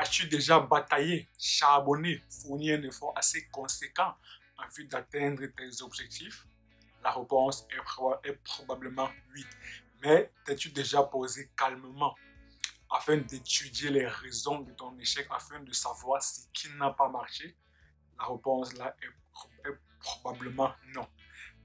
As-tu déjà bataillé, charbonné, fourni un effort assez conséquent en vue d'atteindre tes objectifs? La réponse est probablement oui. Mais t'es-tu déjà posé calmement afin d'étudier les raisons de ton échec, afin de savoir ce qui n'a pas marché? La réponse là est probablement non.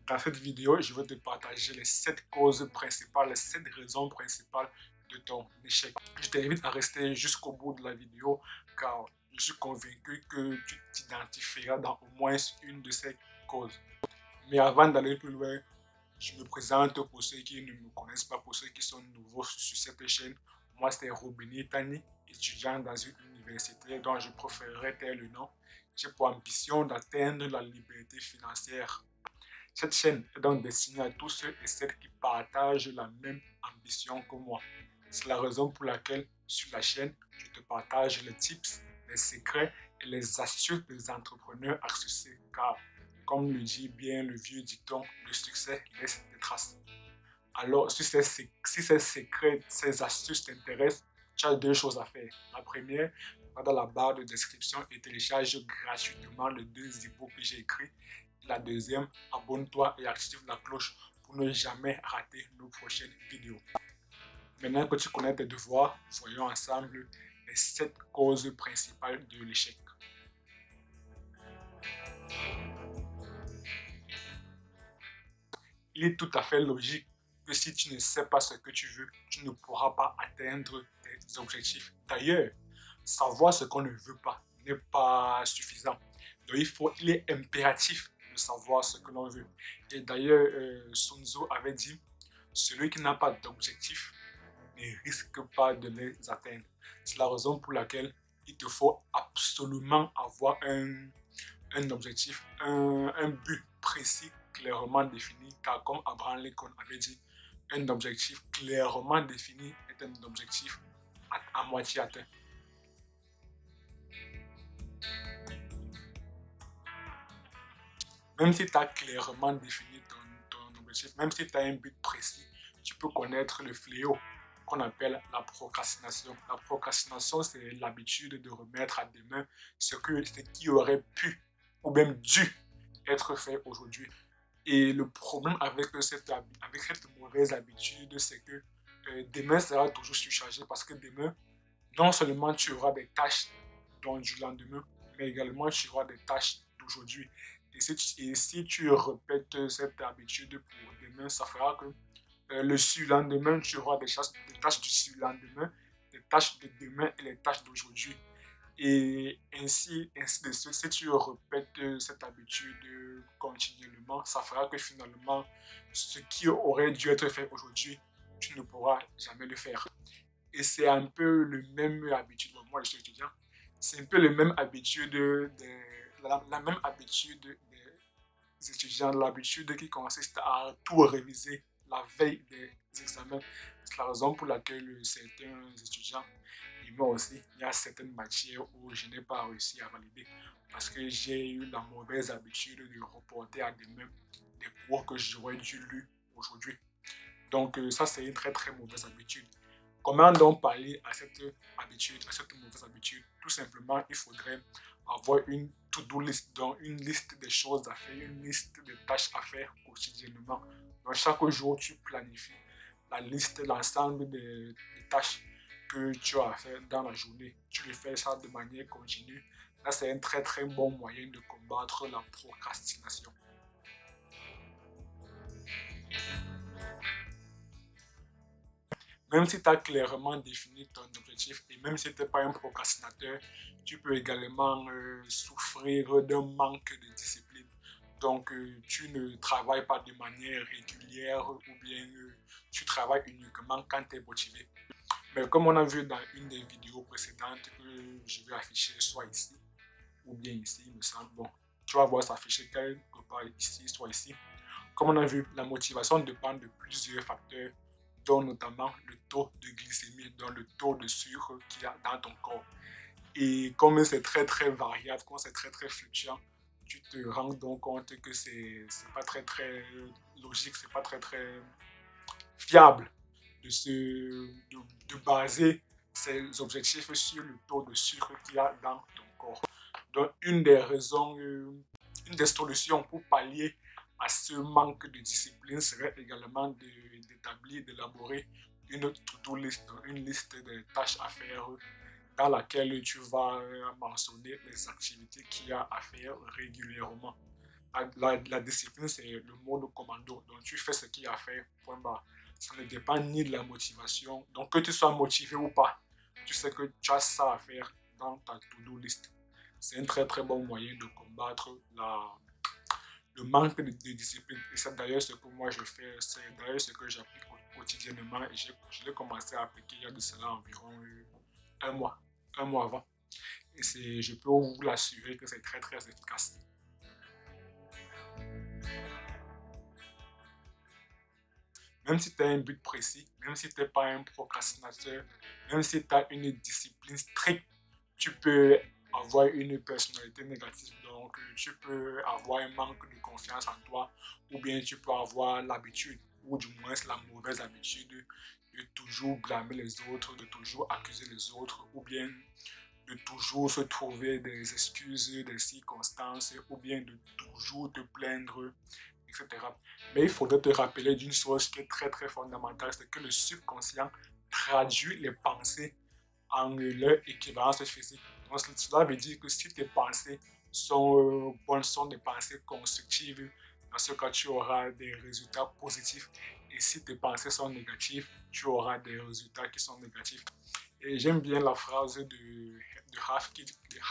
Dans cette vidéo, je vais te partager les 7 causes principales, les 7 raisons principales de ton échec. Je t'invite à rester jusqu'au bout de la vidéo car je suis convaincu que tu t'identifieras dans au moins une de ces causes. Mais avant d'aller plus loin, je me présente pour ceux qui ne me connaissent pas, pour ceux qui sont nouveaux sur cette chaîne. Moi, c'est Robini Tani, étudiant dans une université dont je préférerais taire le nom. J'ai pour ambition d'atteindre la liberté financière. Cette chaîne est donc destinée à tous ceux et celles qui partagent la même ambition que moi. C'est la raison pour laquelle sur la chaîne, je te partage les tips, les secrets et les astuces des entrepreneurs à succès. Car, comme le dit bien le vieux dicton, le succès laisse des traces. Alors, si ces secrets, ces astuces t'intéressent, tu as 2 choses à faire. La première, va dans la barre de description et télécharge gratuitement les 2 e-books que j'ai écrits. La deuxième, abonne-toi et active la cloche pour ne jamais rater nos prochaines vidéos. Maintenant que tu connais tes devoirs, voyons ensemble les 7 causes principales de l'échec. Il est tout à fait logique que si tu ne sais pas ce que tu veux, tu ne pourras pas atteindre tes objectifs. D'ailleurs, savoir ce qu'on ne veut pas n'est pas suffisant. Donc il est impératif de savoir ce que l'on veut. Et d'ailleurs, Sun Tzu avait dit, celui qui n'a pas d'objectif ne risque pas de les atteindre. C'est la raison pour laquelle il te faut absolument avoir un objectif, un but précis, clairement défini, car comme Abraham Lincoln avait dit, un objectif clairement défini est un objectif à moitié atteint. Même si tu as clairement défini ton objectif, même si tu as un but précis, tu peux connaître le fléau qu'on appelle la procrastination. La procrastination, c'est l'habitude de remettre à demain ce qui aurait pu ou même dû être fait aujourd'hui. Et le problème avec cette mauvaise habitude, c'est que demain sera toujours surchargé parce que demain, non seulement tu auras des tâches du lendemain, mais également tu auras des tâches d'aujourd'hui. Et si tu répètes cette habitude pour demain, ça fera que le surlendemain, tu auras des tâches du surlendemain, des tâches de demain et les tâches d'aujourd'hui. Et ainsi de suite, si tu répètes cette habitude continuellement, ça fera que finalement, ce qui aurait dû être fait aujourd'hui, tu ne pourras jamais le faire. Et c'est un peu le même habitude, bon, moi je suis étudiant, c'est un peu le même habitude, la même habitude des étudiants, l'habitude qui consiste à tout réviser la veille des examens. C'est la raison pour laquelle certains étudiants, et moi aussi, il y a certaines matières où je n'ai pas réussi à valider parce que j'ai eu la mauvaise habitude de reporter à demain des cours que j'aurais dû lire aujourd'hui. Donc ça, c'est une très très mauvaise habitude. Comment donc pallier à cette habitude, à cette mauvaise habitude? Tout simplement, il faudrait avoir une to-do list, donc une liste des choses à faire, une liste de tâches à faire quotidiennement. Donc chaque jour, tu planifies la liste, l'ensemble des tâches que tu as à faire dans la journée. Tu le fais ça de manière continue. Là, c'est un très très bon moyen de combattre la procrastination. Même si tu as clairement défini ton objectif et même si tu n'es pas un procrastinateur, tu peux également souffrir d'un manque de discipline. Donc, tu ne travailles pas de manière régulière ou bien tu travailles uniquement quand tu es motivé. Mais comme on a vu dans une des vidéos précédentes que je vais afficher soit ici ou bien ici, il me semble. Bon, tu vas voir s'afficher quelque part ici, soit ici. Comme on a vu, la motivation dépend de plusieurs facteurs, dont notamment le taux de glycémie, donc le taux de sucre qu'il y a dans ton corps. Et comme c'est très très variable, comme c'est très très fluctuant, tu te rends donc compte que c'est pas très très logique, c'est pas très très fiable de baser ces objectifs sur le taux de sucre qu'il y a dans ton corps. Donc, une des raisons, une des solutions pour pallier à ce manque de discipline serait également d'établir, d'élaborer une to-do list, une liste de tâches à faire dans laquelle tu vas mentionner les activités qu'il y a à faire régulièrement. La discipline, c'est le mode commando. Donc, tu fais ce qu'il y a à faire, point barre. Ça ne dépend ni de la motivation. Donc, que tu sois motivé ou pas, tu sais que tu as ça à faire dans ta to-do list. C'est un très très bon moyen de combattre le manque de discipline. Et c'est d'ailleurs ce que moi je fais, c'est d'ailleurs ce que j'applique quotidiennement. Et je l'ai commencé à appliquer il y a de cela environ un mois, un mois avant. Et je peux vous l'assurer que c'est très très efficace. Même si tu as un but précis, même si tu n'es pas un procrastinateur, même si tu as une discipline stricte, tu peux avoir une personnalité négative. Donc, tu peux avoir un manque de confiance en toi, ou bien tu peux avoir l'habitude, ou du moins la mauvaise habitude de toujours blâmer les autres, de toujours accuser les autres, ou bien de toujours se trouver des excuses, des circonstances, ou bien de toujours te plaindre, etc. Mais il faudrait te rappeler d'une chose qui est très très fondamentale, c'est que le subconscient traduit les pensées en leur équivalence physique. Donc cela veut dire que si tes pensées sont bonnes, sont des pensées constructives, dans ce cas tu auras des résultats positifs. Et si tes pensées sont négatives, tu auras des résultats qui sont négatifs. Et j'aime bien la phrase de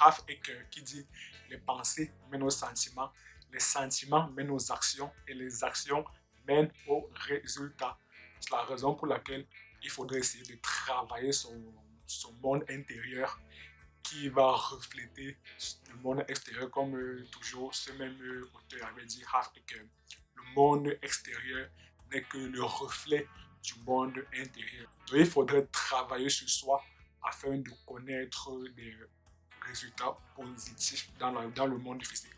Half-Acre qui dit les pensées mènent aux sentiments, les sentiments mènent aux actions et les actions mènent aux résultats. C'est la raison pour laquelle il faudrait essayer de travailler son monde intérieur qui va refléter le monde extérieur comme toujours ce même auteur avait dit Half-Acre. Le monde extérieur n'est que le reflet du monde intérieur. Donc il faudrait travailler sur soi afin de connaître des résultats positifs dans le monde physique.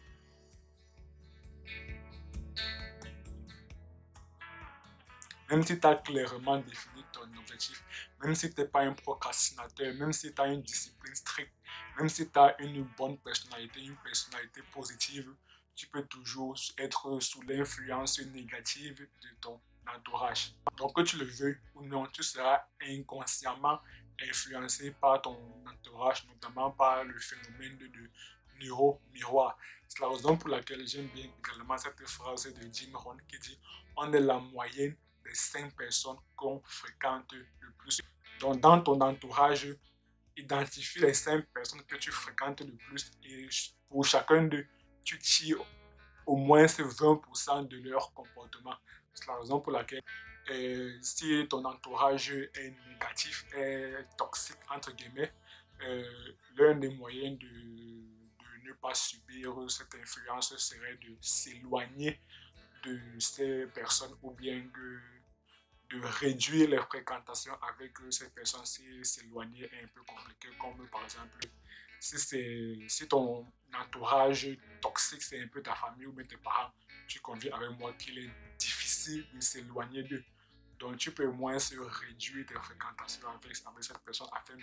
Même si tu as clairement défini ton objectif, même si tu n'es pas un procrastinateur, même si tu as une discipline stricte, même si tu as une bonne personnalité, une personnalité positive, tu peux toujours être sous l'influence négative de ton entourage. Donc que tu le veux ou non, tu seras inconsciemment influencé par ton entourage, notamment par le phénomène de neuro-miroir. C'est la raison pour laquelle j'aime bien également cette phrase de Jim Rohn qui dit on est la moyenne des 5 personnes qu'on fréquente le plus. Donc, dans ton entourage, identifie les 5 personnes que tu fréquentes le plus et pour chacun d'eux, tu tires au moins 20% de leur comportement. C'est la raison pour laquelle si ton entourage est négatif, est toxique, entre guillemets, l'un des moyens de ne pas subir cette influence serait de s'éloigner de ces personnes ou bien de réduire les fréquentations avec ces personnes si s'éloigner est un peu compliqué, comme par exemple si ton entourage toxique c'est un peu ta famille ou bien tes parents, tu conviens avec moi qu'il est difficile de s'éloigner d'eux. Donc tu peux au moins se réduire tes fréquentations avec cette personne afin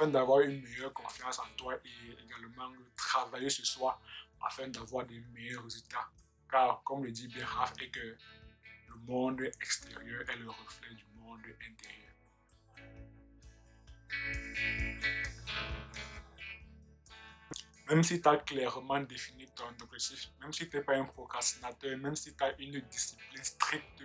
d'avoir une meilleure confiance en toi et également travailler sur soi afin d'avoir des meilleurs résultats. Car, comme le dit bien Raf, est que le monde extérieur est le reflet du monde intérieur. Même si tu as clairement défini ton objectif, même si tu n'es pas un procrastinateur, même si tu as une discipline stricte,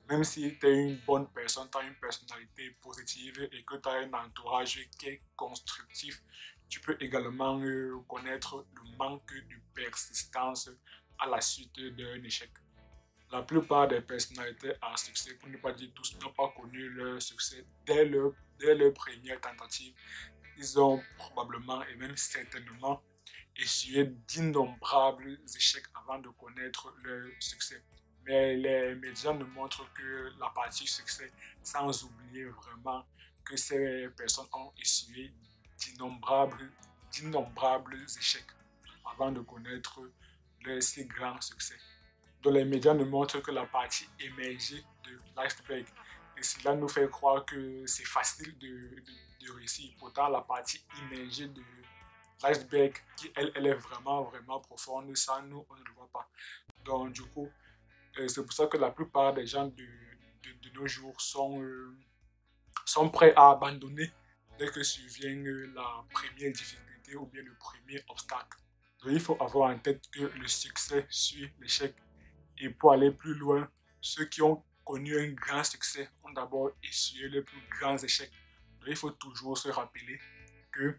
même si tu es une bonne personne, tu as une personnalité positive et que tu as un entourage qui est constructif, tu peux également connaître le manque de persistance à la suite d'un échec. La plupart des personnalités à succès, pour ne pas dire tous, n'ont pas connu leur succès dès leur première tentative. Ils ont probablement et même certainement essuyé d'innombrables échecs avant de connaître leur succès. Mais les médias nous montrent que la partie succès, sans oublier vraiment que ces personnes ont essuyé d'innombrables échecs avant de connaître leur si grand succès. Donc les médias nous montrent que la partie émergée de l'iceberg. Et Et cela nous fait croire que c'est facile de réussir. Pourtant, la partie immergée de l'iceberg, qui elle est vraiment, vraiment profonde, ça, nous, on ne le voit pas. Donc, du coup, c'est pour ça que la plupart des gens de nos jours sont prêts à abandonner dès que survient la première difficulté ou bien le premier obstacle. Donc, il faut avoir en tête que le succès suit l'échec. Et pour aller plus loin, ceux qui ont connu un grand succès ont d'abord essuyé les plus grands échecs. Donc, il faut toujours se rappeler que,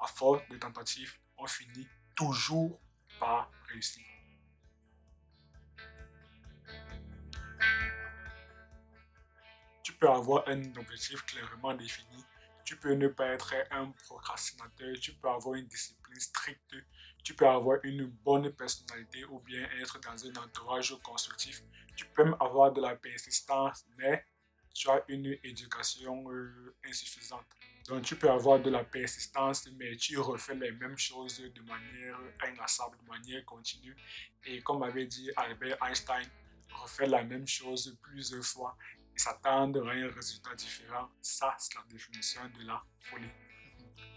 à force de tentatives, on finit toujours par réussir. Tu peux avoir un objectif clairement défini. Tu peux ne pas être un procrastinateur. Tu peux avoir une discipline stricte. Tu peux avoir une bonne personnalité ou bien être dans un entourage constructif. Tu peux même avoir de la persistance, mais tu as une éducation insuffisante. Donc, tu peux avoir de la persistance, mais tu refais les mêmes choses de manière inlassable, de manière continue. Et comme avait dit Albert Einstein, refais la même chose plusieurs fois et s'attendre à un résultat différent, ça, c'est la définition de la folie.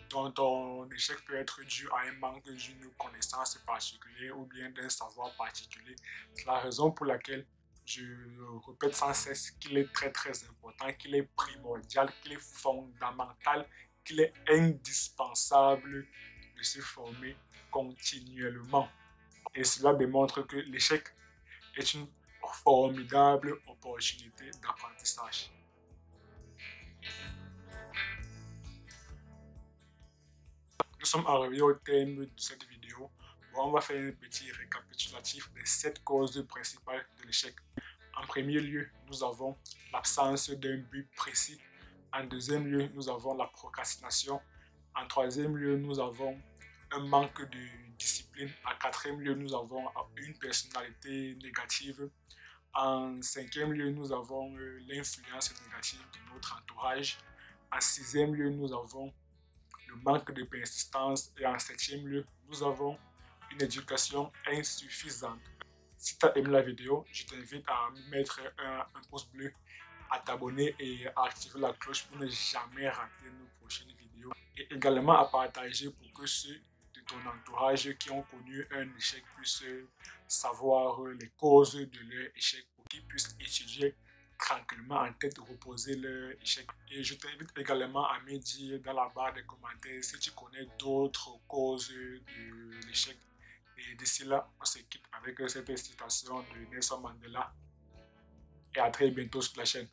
Donc, ton échec peut être dû à un manque d'une connaissance particulière ou bien d'un savoir particulier. C'est la raison pour laquelle je répète sans cesse qu'il est très très important, qu'il est primordial, qu'il est fondamental, qu'il est indispensable de se former continuellement. Et cela démontre que l'échec est une formidable opportunité d'apprentissage. Nous sommes arrivés au thème de cette vidéo. Bon, on va faire un petit récapitulatif des 7 causes principales de l'échec. En premier lieu, nous avons l'absence d'un but précis. En deuxième lieu, nous avons la procrastination. En troisième lieu, nous avons un manque de discipline. En quatrième lieu, nous avons une personnalité négative. En cinquième lieu, nous avons l'influence négative de notre entourage. En sixième lieu, nous avons le manque de persistance. Et en septième lieu, nous avons une éducation insuffisante. Si tu as aimé la vidéo, je t'invite à mettre un pouce bleu, à t'abonner et à activer la cloche pour ne jamais rater nos prochaines vidéos. Et également à partager pour que ceux de ton entourage qui ont connu un échec puissent savoir les causes de leur échec pour qu'ils puissent étudier tranquillement en tête reposer leur échec. Et je t'invite également à me dire dans la barre des commentaires si tu connais d'autres causes de l'échec. Et d'ici là, on se quitte avec cette citation de Nelson Mandela. Et à très bientôt sur la chaîne.